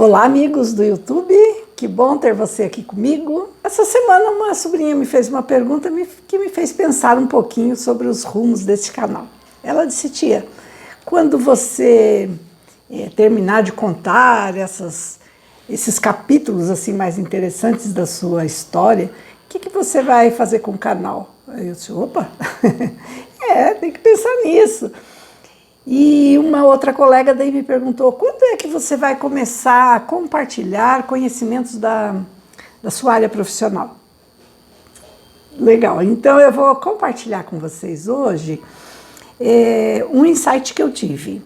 Olá, amigos do YouTube, que bom ter você aqui comigo. Essa semana uma sobrinha me fez uma pergunta que me fez pensar um pouquinho sobre os rumos deste canal. Ela disse: tia, quando você terminar de contar esses capítulos assim mais interessantes da sua história, o que você vai fazer com o canal? Aí eu disse: opa, tem que pensar nisso. E uma outra colega daí me perguntou: quando é que você vai começar a compartilhar conhecimentos da sua área profissional? Legal, então eu vou compartilhar com vocês hoje um insight que eu tive.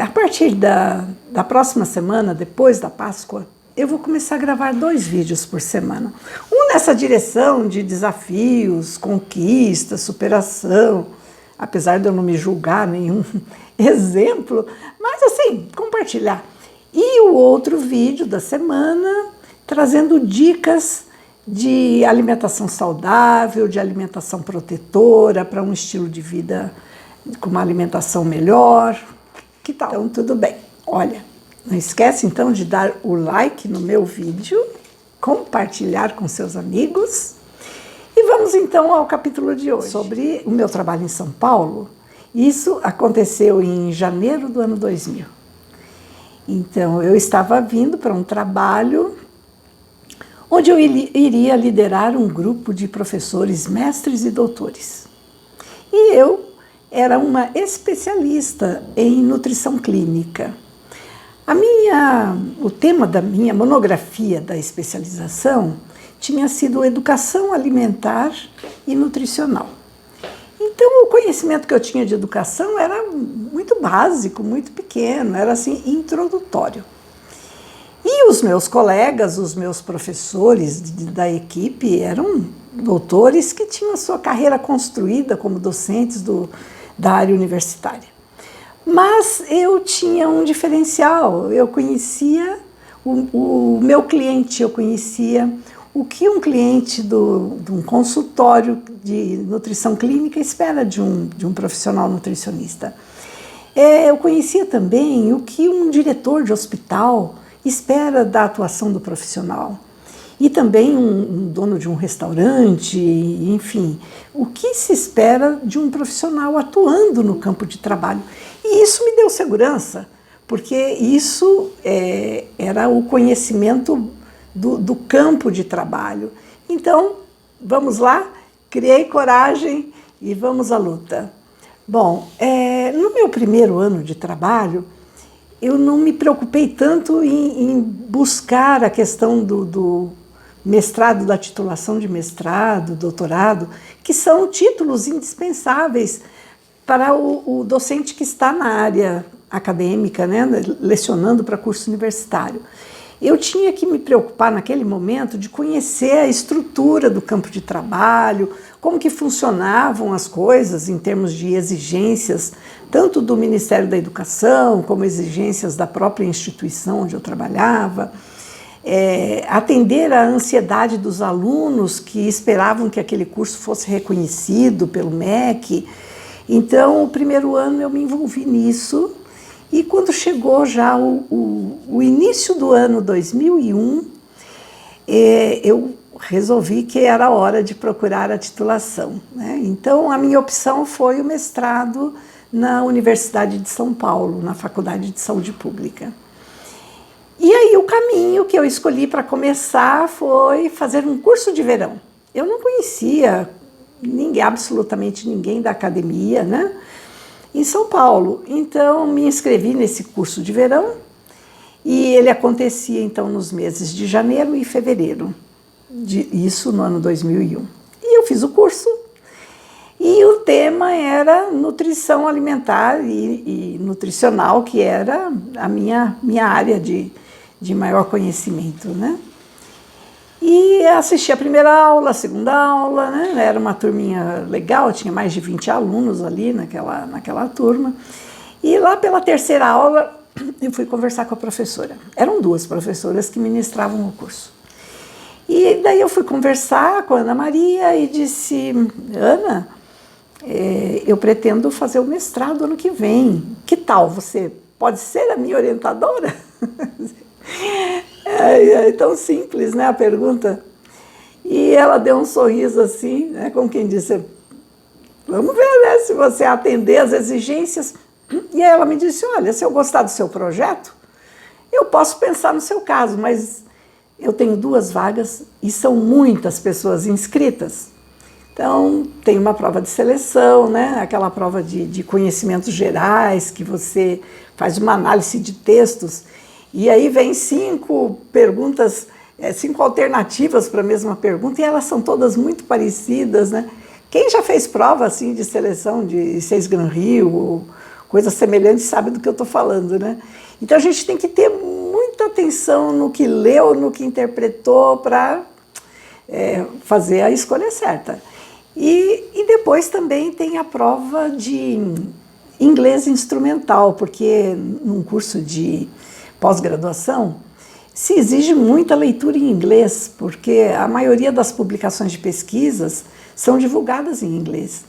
A partir da próxima semana, depois da Páscoa, eu vou começar a gravar 2 vídeos por semana. Um nessa direção de desafios, conquistas, superação, apesar de eu não me julgar nenhum exemplo, mas assim, compartilhar. E o outro vídeo da semana, trazendo dicas de alimentação saudável, de alimentação protetora, para um estilo de vida com uma alimentação melhor. Que tal? Então, tudo bem. Olha, não esquece então de dar o like no meu vídeo, compartilhar com seus amigos. E vamos então ao capítulo de hoje, sobre o meu trabalho em São Paulo. Isso aconteceu em janeiro do ano 2000. Então, eu estava vindo para um trabalho onde eu iria liderar um grupo de professores, mestres e doutores. E eu era uma especialista em nutrição clínica. O tema da minha monografia da especialização tinha sido educação alimentar e nutricional. Então, o conhecimento que eu tinha de educação era muito básico, muito pequeno, era assim, introdutório. E os meus colegas, os meus professores da equipe eram doutores que tinham a sua carreira construída como docentes da área universitária. Mas eu tinha um diferencial, eu conhecia o meu cliente, eu conhecia o que um cliente de um consultório de nutrição clínica espera de um profissional nutricionista. Eu conhecia também o que um diretor de hospital espera da atuação do profissional. E também um dono de um restaurante, enfim, o que se espera de um profissional atuando no campo de trabalho. E isso me deu segurança, porque isso era o conhecimento do campo de trabalho. Então, vamos lá, criei coragem e vamos à luta. Bom, no meu primeiro ano de trabalho, eu não me preocupei tanto em buscar a questão do mestrado, da titulação de mestrado, doutorado, que são títulos indispensáveis para o docente que está na área acadêmica, né, lecionando para curso universitário. Eu tinha que me preocupar naquele momento de conhecer a estrutura do campo de trabalho, como que funcionavam as coisas em termos de exigências, tanto do Ministério da Educação, como exigências da própria instituição onde eu trabalhava, atender à ansiedade dos alunos que esperavam que aquele curso fosse reconhecido pelo MEC. Então, o primeiro ano eu me envolvi nisso. E quando chegou já o início do ano 2001, eu resolvi que era hora de procurar a titulação, né? Então, a minha opção foi o mestrado na Universidade de São Paulo, na Faculdade de Saúde Pública. E aí o caminho que eu escolhi para começar foi fazer um curso de verão. Eu não conhecia absolutamente ninguém da academia, né, em São Paulo. Então, me inscrevi nesse curso de verão e ele acontecia, então, nos meses de janeiro e fevereiro, isso no ano 2001. E eu fiz o curso e o tema era nutrição alimentar e nutricional, que era a minha área de maior conhecimento, né? E assisti a primeira aula, a segunda aula, né? Era uma turminha legal, tinha mais de 20 alunos ali naquela turma. E lá pela terceira aula eu fui conversar com a professora. Eram 2 professoras que ministravam o curso. E daí eu fui conversar com a Ana Maria e disse: Ana, eu pretendo fazer o mestrado ano que vem. Que tal? Você pode ser a minha orientadora? Ai, ai, tão simples, né, a pergunta. E ela deu um sorriso assim, né, como quem disse, vamos ver, né, se você atender às exigências. E aí ela me disse, olha, se eu gostar do seu projeto, eu posso pensar no seu caso, mas eu tenho 2 vagas e são muitas pessoas inscritas. Então, tem uma prova de seleção, né? Aquela prova de conhecimentos gerais, que você faz uma análise de textos, e aí vem 5 perguntas, 5 alternativas para a mesma pergunta, e elas são todas muito parecidas, né? Quem já fez prova assim, de seleção de 6 Gran Rio, ou coisas semelhantes, sabe do que eu estou falando, né? Então, a gente tem que ter muita atenção no que leu, no que interpretou, para fazer a escolha certa. E depois também tem a prova de inglês instrumental, porque num curso de pós-graduação se exige muita leitura em inglês, porque a maioria das publicações de pesquisas são divulgadas em inglês.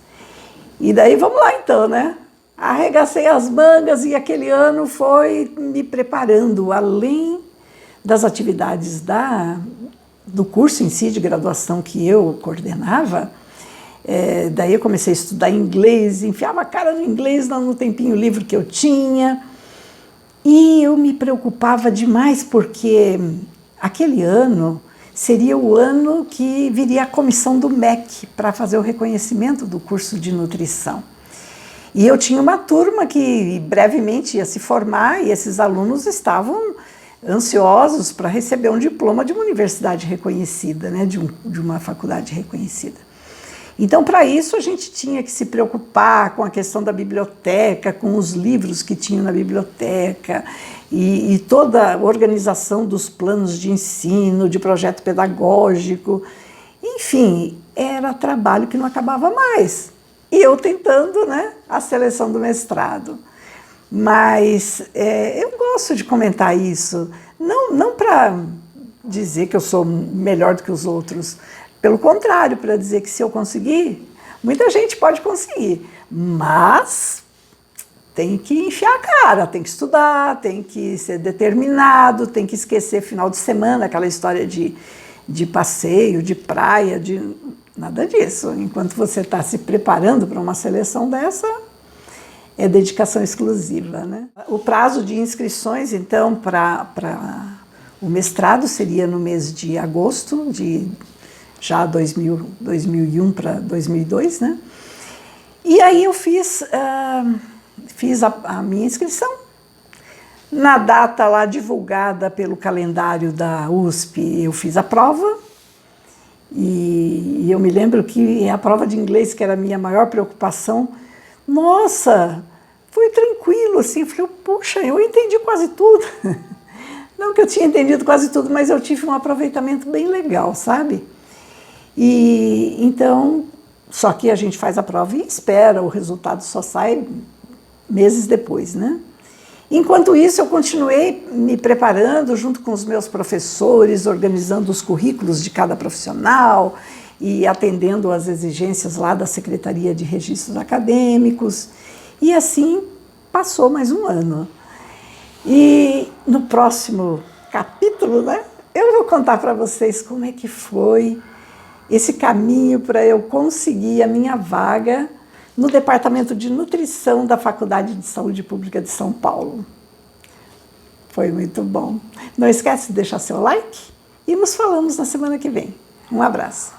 E daí vamos lá então, né? Arregacei as mangas e aquele ano foi me preparando, além das atividades do curso em si de graduação que eu coordenava. Daí eu comecei a estudar inglês, enfiava a cara no inglês no tempinho livre que eu tinha. E eu me preocupava demais porque aquele ano seria o ano que viria a comissão do MEC para fazer o reconhecimento do curso de nutrição. E eu tinha uma turma que brevemente ia se formar e esses alunos estavam ansiosos para receber um diploma de uma universidade reconhecida, né, de uma faculdade reconhecida. Então, para isso, a gente tinha que se preocupar com a questão da biblioteca, com os livros que tinham na biblioteca e toda a organização dos planos de ensino, de projeto pedagógico. Enfim, era trabalho que não acabava mais. E eu tentando, né, a seleção do mestrado. Mas eu gosto de comentar isso, não para dizer que eu sou melhor do que os outros, pelo contrário, para dizer que se eu conseguir, muita gente pode conseguir, mas tem que enfiar a cara, tem que estudar, tem que ser determinado, tem que esquecer final de semana, aquela história de passeio, de praia, de nada disso. Enquanto você está se preparando para uma seleção dessa, é dedicação exclusiva, né? O prazo de inscrições, então, para o mestrado seria no mês de agosto de já 2001 para 2002, né? E aí eu fiz a minha inscrição. Na data lá divulgada pelo calendário da USP, eu fiz a prova. E eu me lembro que a prova de inglês, que era a minha maior preocupação, nossa, foi tranquilo, assim. Eu falei, puxa, eu entendi quase tudo. Não que eu tinha entendido quase tudo, mas eu tive um aproveitamento bem legal, sabe? E então, só que a gente faz a prova e espera, o resultado só sai meses depois, né? Enquanto isso, eu continuei me preparando junto com os meus professores, organizando os currículos de cada profissional e atendendo às exigências lá da Secretaria de Registros Acadêmicos. E assim passou mais um ano. E no próximo capítulo, né, eu vou contar para vocês como é que foi esse caminho para eu conseguir a minha vaga no Departamento de Nutrição da Faculdade de Saúde Pública de São Paulo. Foi muito bom. Não esquece de deixar seu like e nos falamos na semana que vem. Um abraço.